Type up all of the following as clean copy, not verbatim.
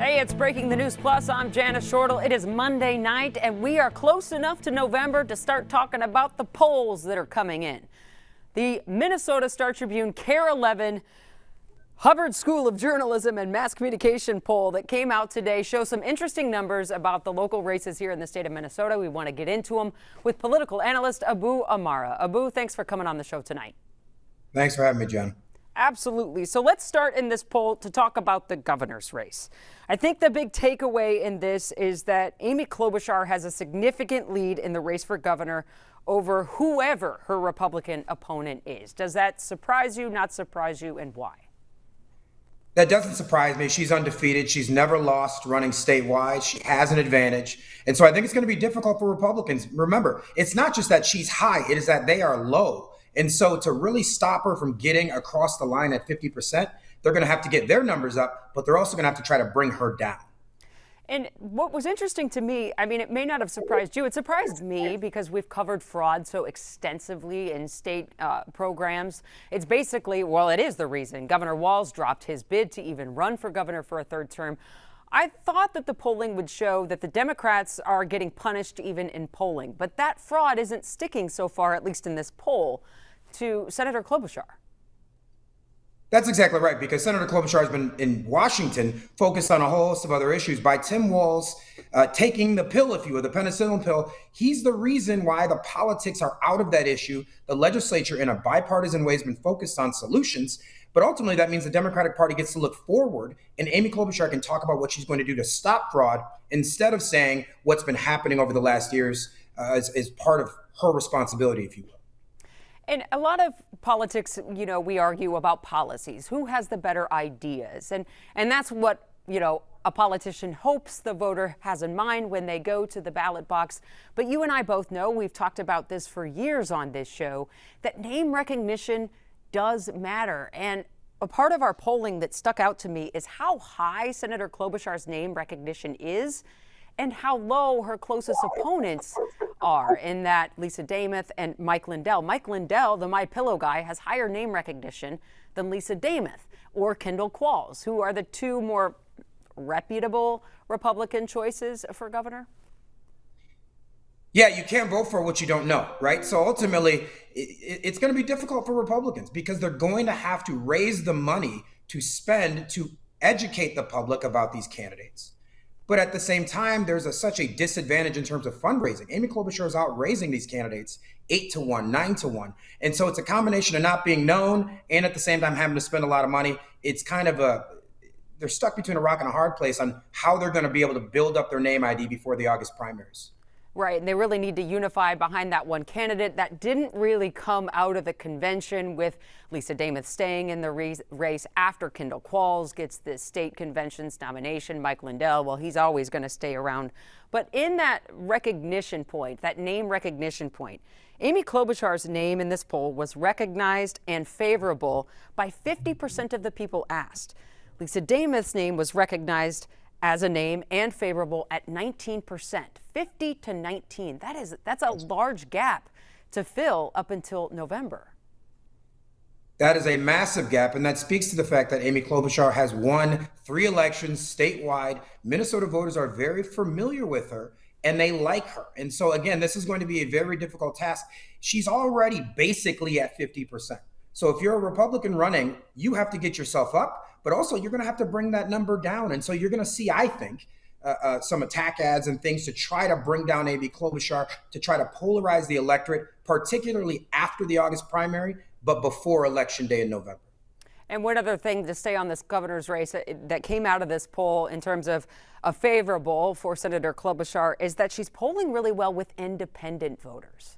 Hey, it's Breaking the News Plus. I'm Jana Shortal. It is Monday night, and we are close enough to November to start talking about the polls that are coming in. The Minnesota Star-Tribune KARE 11 Hubbard School of Journalism and Mass Communication poll that came out today shows some interesting numbers about the local races here in the state of Minnesota. We want to get into them with political analyst Abou Amara. Abou, thanks for coming on the show tonight. Thanks for having me, Jen. Absolutely. So let's start in this poll to talk about the governor's race. I think the big takeaway in this is that Amy Klobuchar has a significant lead in the race for governor over whoever her Republican opponent is. Does that surprise you, not surprise you, and why? That doesn't surprise me. She's undefeated. She's never lost running statewide. She has an advantage. And so I think it's going to be difficult for Republicans. Remember, it's not just that she's high, it is that they are low. And so to really stop her from getting across the line at 50%, they're going to have to get their numbers up, but they're also going to have to try to bring her down. And what was interesting to me, I mean, it may not have surprised you. It surprised me because we've covered fraud so extensively in state programs. It's basically, well, it is the reason Governor Walz dropped his bid to even run for governor for a third term. I thought that the polling would show that the Democrats are getting punished even in polling, but that fraud isn't sticking so far, at least in this poll, to Senator Klobuchar. That's exactly right, because Senator Klobuchar has been in Washington focused on a whole host of other issues. By Tim Walz taking the pill, if you will, the penicillin pill, he's the reason why the politics are out of that issue. The legislature, in a bipartisan way, has been focused on solutions. But ultimately, that means the Democratic Party gets to look forward, and Amy Klobuchar can talk about what she's going to do to stop fraud instead of saying what's been happening over the last years is part of her responsibility, if you will. And a lot of politics, you know, we argue about policies. Who has the better ideas? And that's what, you know, a politician hopes the voter has in mind when they go to the ballot box. But you and I both know, we've talked about this for years on this show, that name recognition does matter. And a part of our polling that stuck out to me is how high Senator Klobuchar's name recognition is and how low her closest opponents are, in that Lisa Demuth and Mike Lindell. Mike Lindell, the My Pillow guy, has higher name recognition than Lisa Demuth or Kendall Qualls, who are the two more reputable Republican choices for governor. Yeah, you can't vote for what you don't know, right? So ultimately, it's going to be difficult for Republicans because they're going to have to raise the money to spend to educate the public about these candidates. But at the same time, there's such a disadvantage in terms of fundraising. Amy Klobuchar is out raising these candidates 8-1, 9-1. And so it's a combination of not being known and at the same time having to spend a lot of money. It's kind of they're stuck between a rock and a hard place on how they're going to be able to build up their name ID before the August primaries. Right, and they really need to unify behind that one candidate. That didn't really come out of the convention, with Lisa Demuth staying in the race after Kendall Qualls gets the state convention's nomination. Mike Lindell, well, he's always going to stay around. But in that recognition point, that name recognition point, Amy Klobuchar's name in this poll was recognized and favorable by 50% of the people asked. Lisa Demuth's name was recognized as a name and favorable at 19%, 50 to 19. That's a large gap to fill up until November. That is a massive gap, and that speaks to the fact that Amy Klobuchar has won 3 elections statewide. Minnesota voters are very familiar with her, and they like her. And so, again, this is going to be a very difficult task. She's already basically at 50%. So if you're a Republican running, you have to get yourself up, but also you're going to have to bring that number down. And so you're going to see, I think, some attack ads and things to try to bring down Amy Klobuchar, to try to polarize the electorate, particularly after the August primary, but before Election Day in November. And one other thing to stay on this governor's race that came out of this poll in terms of a favorable for Senator Klobuchar is that she's polling really well with independent voters.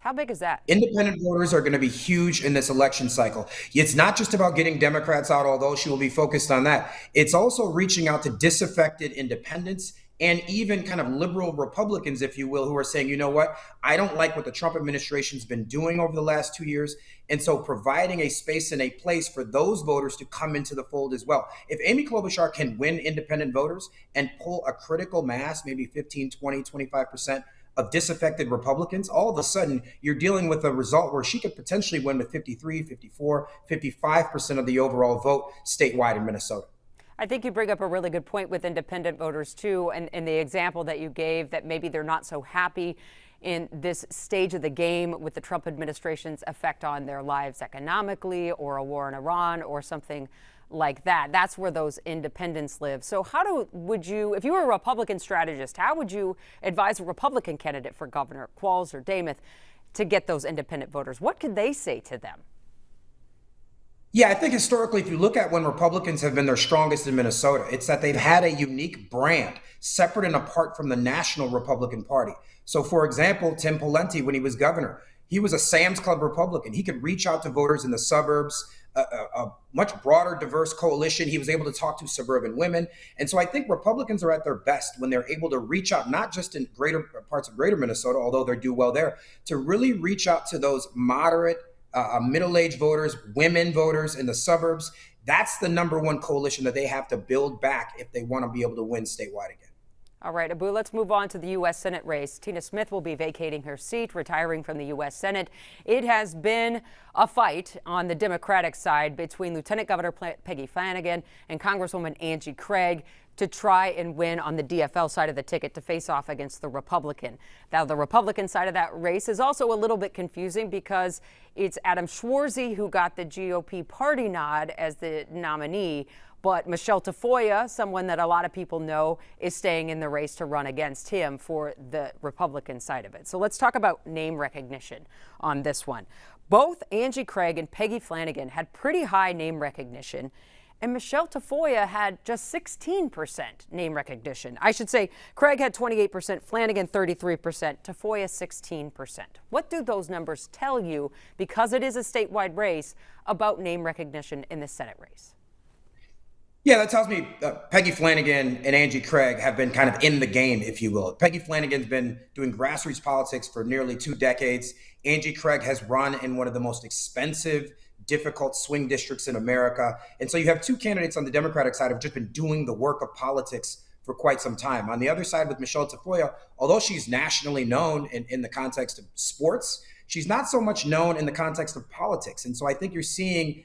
How big is that? Independent voters are going to be huge in this election cycle. It's not just about getting Democrats out, although she will be focused on that. It's also reaching out to disaffected independents and even kind of liberal Republicans, if you will, who are saying, you know what, I don't like what the Trump administration's been doing over the last 2 years. And so providing a space and a place for those voters to come into the fold as well. If Amy Klobuchar can win independent voters and pull a critical mass, maybe 15, 20, 25%, of disaffected Republicans, all of a sudden you're dealing with a result where she could potentially win with 53, 54, 55% of the overall vote statewide in Minnesota. I think you bring up a really good point with independent voters, too, and the example that you gave that maybe they're not so happy in this stage of the game with the Trump administration's effect on their lives economically, or a war in Iran or something like that. That's where those independents live. So would you, if you were a Republican strategist, how would you advise a Republican candidate for governor, Qualls or Demuth, to get those independent voters? What could they say to them? Yeah, I think historically, if you look at when Republicans have been their strongest in Minnesota, it's that they've had a unique brand separate and apart from the national Republican Party. So, for example, Tim Pawlenty, when he was governor, he was a Sam's Club Republican. He could reach out to voters in the suburbs, a much broader, diverse coalition. He was able to talk to suburban women. And so I think Republicans are at their best when they're able to reach out, not just in greater parts of greater Minnesota, although they do well there, to really reach out to those moderate, middle-aged voters, women voters in the suburbs. That's the number one coalition that they have to build back if they want to be able to win statewide again. All right, Abou, let's move on to the U.S. Senate race. Tina Smith will be vacating her seat, retiring from the U.S. Senate. It has been a fight on the Democratic side between Lieutenant Governor Peggy Flanagan and Congresswoman Angie Craig to try and win on the DFL side of the ticket to face off against the Republican. Now, the Republican side of that race is also a little bit confusing because it's Adam Schwarzy who got the GOP party nod as the nominee, but Michelle Tafoya, someone that a lot of people know, is staying in the race to run against him for the Republican side of it. So let's talk about name recognition on this one. Both Angie Craig and Peggy Flanagan had pretty high name recognition, and Michelle Tafoya had just 16% name recognition. I should say Craig had 28%, Flanagan 33%, Tafoya 16%. What do those numbers tell you, because it is a statewide race, about name recognition in the Senate race? Yeah, that tells me Peggy Flanagan and Angie Craig have been kind of in the game, if you will. Peggy Flanagan's been doing grassroots politics for nearly 2 decades. Angie Craig has run in one of the most expensive, difficult swing districts in America. And so you have 2 candidates on the Democratic side who've just been doing the work of politics for quite some time. On the other side with Michelle Tafoya, although she's nationally known in the context of sports, she's not so much known in the context of politics. And so I think you're seeing,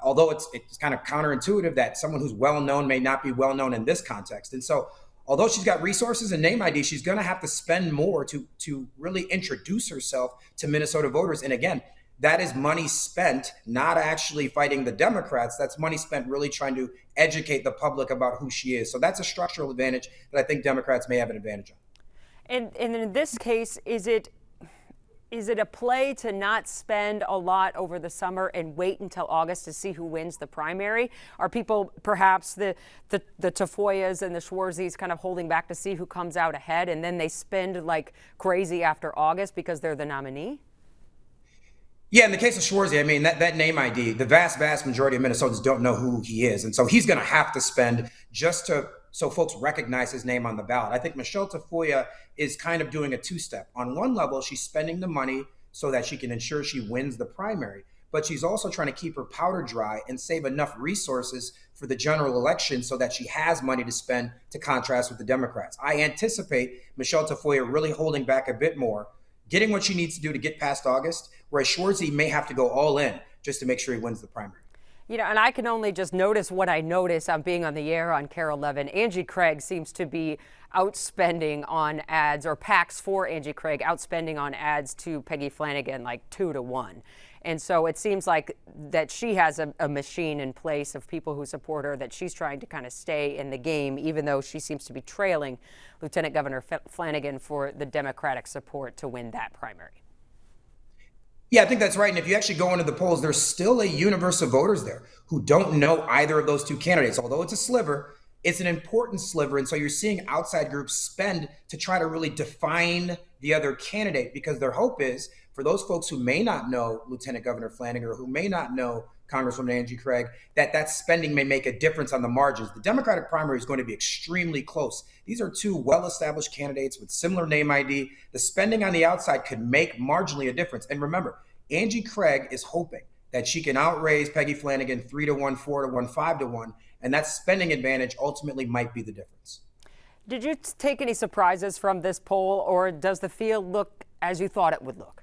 although it's kind of counterintuitive that someone who's well-known may not be well-known in this context. And so although she's got resources and name ID, she's going to have to spend more to really introduce herself to Minnesota voters. And again, that is money spent not actually fighting the Democrats. That's money spent really trying to educate the public about who she is. So that's a structural advantage that I think Democrats may have an advantage on. And in this case, is it a play to not spend a lot over the summer and wait until August to see who wins the primary? Are people, perhaps the Tafoyas and the Schwarzys, kind of holding back to see who comes out ahead, and then they spend like crazy after August because they're the nominee? Yeah, in the case of Schwarzy, I mean, that name ID, the vast majority of Minnesotans don't know who he is. And so he's going to have to spend just so folks recognize his name on the ballot. I think Michelle Tafoya is kind of doing a 2-step. On one level, she's spending the money so that she can ensure she wins the primary, but she's also trying to keep her powder dry and save enough resources for the general election so that she has money to spend, to contrast with the Democrats. I anticipate Michelle Tafoya really holding back a bit more, getting what she needs to do to get past August, whereas Schwarzy may have to go all in just to make sure he wins the primary. You know, and I can only just notice what I notice on being on the air on KARE 11. Angie Craig seems to be outspending on ads, or PACs for Angie Craig outspending on ads to Peggy Flanagan like 2-1. And so it seems like that she has a machine in place of people who support her, that she's trying to kind of stay in the game, even though she seems to be trailing Lieutenant Governor Flanagan for the Democratic support to win that primary. Yeah, I think that's right. And if you actually go into the polls, there's still a universe of voters there who don't know either of those 2 candidates. Although it's a sliver, it's an important sliver. And so you're seeing outside groups spend to try to really define the other candidate, because their hope is for those folks who may not know Lieutenant Governor Flanagan or who may not know Congresswoman Angie Craig, that spending may make a difference on the margins. The Democratic primary is going to be extremely close. These are 2 well-established candidates with similar name ID. The spending on the outside could make marginally a difference. And remember, Angie Craig is hoping that she can outraise Peggy Flanagan 3-1, 4-1, 5-1, and that spending advantage ultimately might be the difference. Did you take any surprises from this poll, or does the field look as you thought it would look?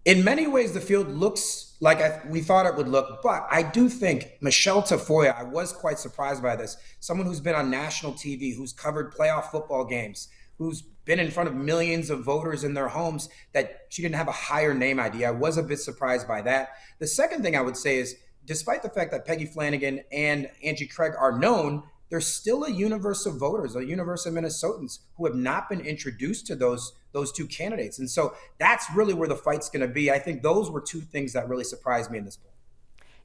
In many ways, the field looks like we thought it would look, but I do think Michelle Tafoya, I was quite surprised by this, someone who's been on national TV, who's covered playoff football games, who's been in front of millions of voters in their homes, that she didn't have a higher name ID. I was a bit surprised by that. The second thing I would say is, despite the fact that Peggy Flanagan and Angie Craig are known, there's still a universe of voters, a universe of Minnesotans who have not been introduced to those two candidates. And so that's really where the fight's going to be. I think those were two things that really surprised me in this poll.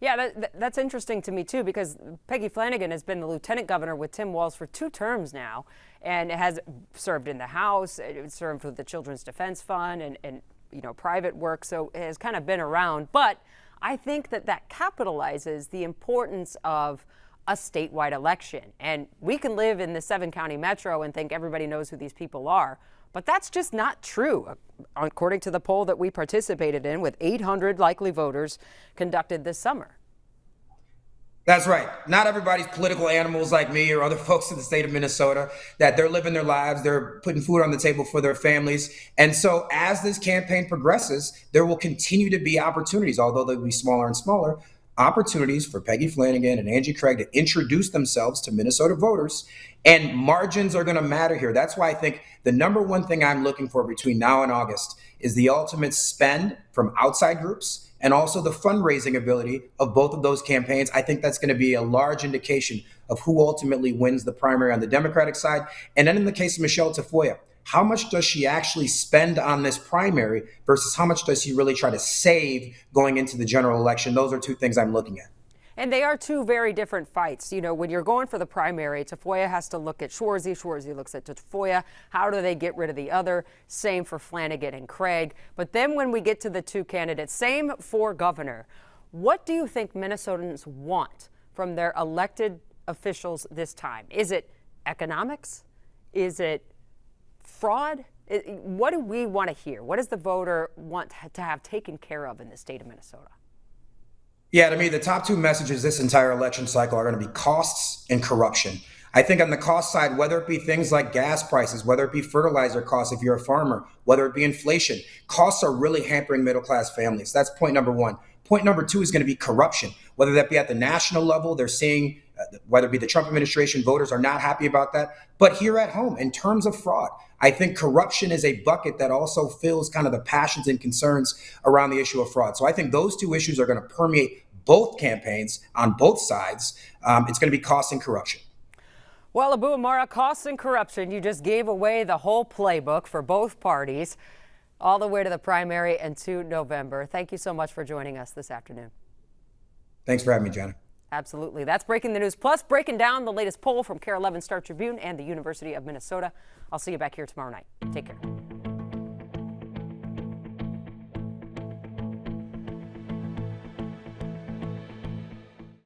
Yeah, that's interesting to me, too, because Peggy Flanagan has been the lieutenant governor with Tim Walz for 2 terms now and has served in the House, served with the Children's Defense Fund and private work, so has kind of been around. But I think that capitalizes the importance of a statewide election. And we can live in the 7-county metro and think everybody knows who these people are. But that's just not true, according to the poll that we participated in with 800 likely voters conducted this summer. That's right. Not everybody's political animals like me or other folks in the state of Minnesota, that they're living their lives, they're putting food on the table for their families. And so as this campaign progresses, there will continue to be opportunities, although they'll be smaller and smaller, opportunities for Peggy Flanagan and Angie Craig to introduce themselves to Minnesota voters. And margins are going to matter here. That's why I think the number one thing I'm looking for between now and August is the ultimate spend from outside groups and also the fundraising ability of both of those campaigns. I think that's going to be a large indication of who ultimately wins the primary on the Democratic side. And then in the case of Michelle Tafoya, how much does she actually spend on this primary versus how much does she really try to save going into the general election? Those are two things I'm looking at. And they are two very different fights. You know, when you're going for the primary, Tafoya has to look at Shorzy. Shorzy looks at Tafoya. How do they get rid of the other? Same for Flanagan and Craig. But then when we get to the two candidates, same for governor. What do you think Minnesotans want from their elected officials this time? Is it economics? Is it fraud? What do we want to hear? What does the voter want to have taken care of in the state of Minnesota? Yeah, to me, the top two messages this entire election cycle are going to be costs and corruption. I think on the cost side, whether it be things like gas prices, whether it be fertilizer costs if you're a farmer, whether it be inflation, costs are really hampering middle-class families. That's point number one. Point number two is going to be corruption, whether that be at the national level. They're seeing, whether it be the Trump administration, voters are not happy about that. But here at home, in terms of fraud, I think corruption is a bucket that also fills kind of the passions and concerns around the issue of fraud. So I think those two issues are going to permeate both campaigns on both sides. It's going to be cost and corruption. Well, Abou Amara, costs and corruption, you just gave away the whole playbook for both parties all the way to the primary and to November. Thank you so much for joining us this afternoon. Thanks for having me, Jana. Absolutely. That's Breaking the News Plus, breaking down the latest poll from KARE 11 Star Tribune and the University of Minnesota. I'll see you back here tomorrow night. Take care.